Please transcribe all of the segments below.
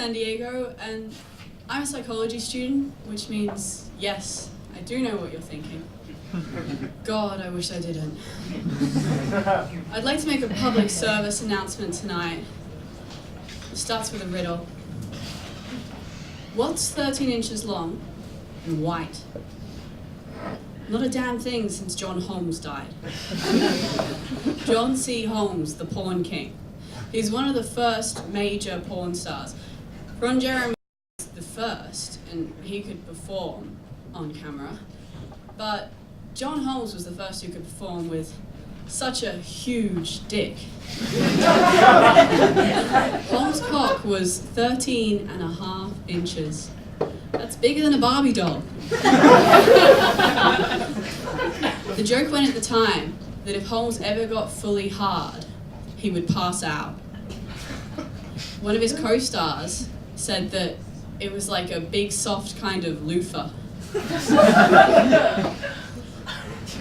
Sandiego, and I'm a psychology student, which means, yes, I do know what you're thinking. God, I wish I didn't. I'd like to make a public service announcement tonight. It starts with a riddle. What's 13 inches long and white? Not a damn thing since John Holmes died. John C. Holmes, the porn king. He's one of the first major porn stars. Ron Jeremy was the first, and he could perform on camera. But John Holmes was the first who could perform with such a huge dick. Holmes' cock was 13.5 inches. That's bigger than a Barbie doll. The joke went at the time that if Holmes ever got fully hard, he would pass out. One of his co-stars said that it was like a big soft kind of loofah.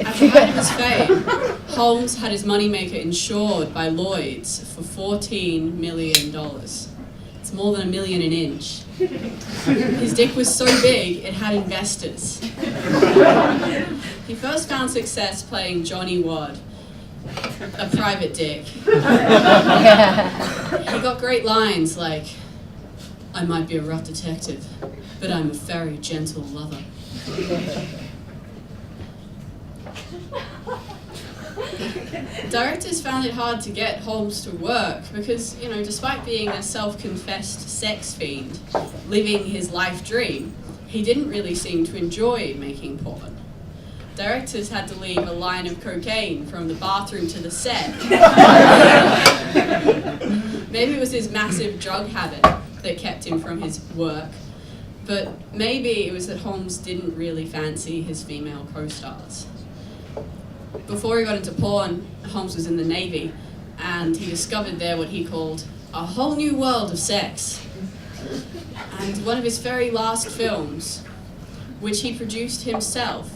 At the height of his fame, Holmes had his moneymaker insured by Lloyd's for $14 million. It's more than $1 million an inch. His dick was so big, it had investors. He first found success playing Johnny Wad, a private dick. He got great lines like, "I might be a rough detective, but I'm a very gentle lover." Directors found it hard to get Holmes to work because, despite being a self-confessed sex fiend, living his life dream, he didn't really seem to enjoy making porn. Directors had to leave a line of cocaine from the bathroom to the set. Maybe it was his massive drug habit that kept him from his work, but maybe it was that Holmes didn't really fancy his female co-stars. Before he got into porn, Holmes was in the Navy, and he discovered there what he called a whole new world of sex. And one of his very last films, which he produced himself,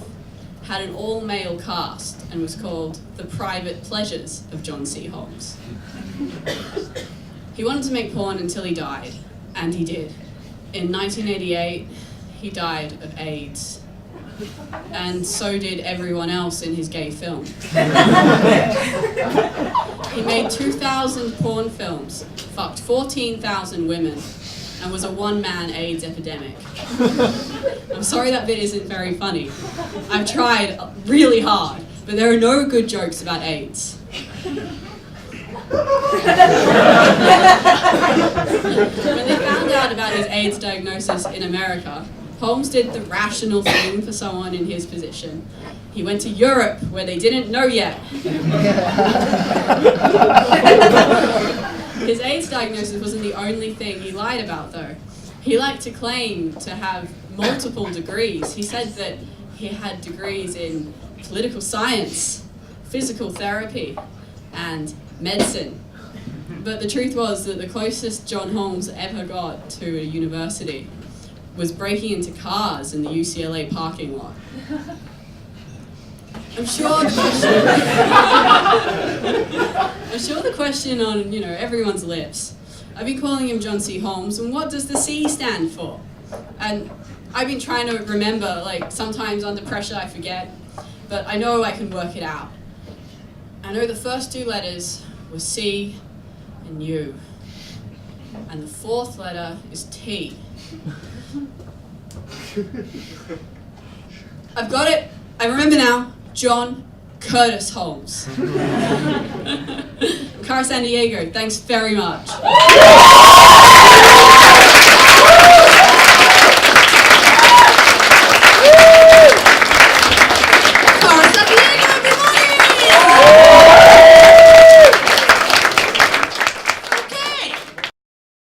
had an all-male cast and was called The Private Pleasures of John C. Holmes. He wanted to make porn until he died, and he did. In 1988, he died of AIDS. And so did everyone else in his gay film. He made 2,000 porn films, fucked 14,000 women, and was a one-man AIDS epidemic. I'm sorry that bit isn't very funny. I've tried really hard, but there are no good jokes about AIDS. When they found out about his AIDS diagnosis in America, Holmes did the rational thing for someone in his position. He went to Europe, where they didn't know yet. His AIDS diagnosis wasn't the only thing he lied about, though. He liked to claim to have multiple degrees. He said that he had degrees in political science, physical therapy, and medicine. But the truth was that the closest John Holmes ever got to a university was breaking into cars in the UCLA parking lot. I'm sure the question on, everyone's lips. I've been calling him John C. Holmes, and what does the C stand for? And I've been trying to remember, sometimes under pressure I forget, but I know I can work it out. I know the first two letters were C and U, and the fourth letter is T. I've got it. I remember now. John Curtis Holmes. Cara Sandiego, thanks very much.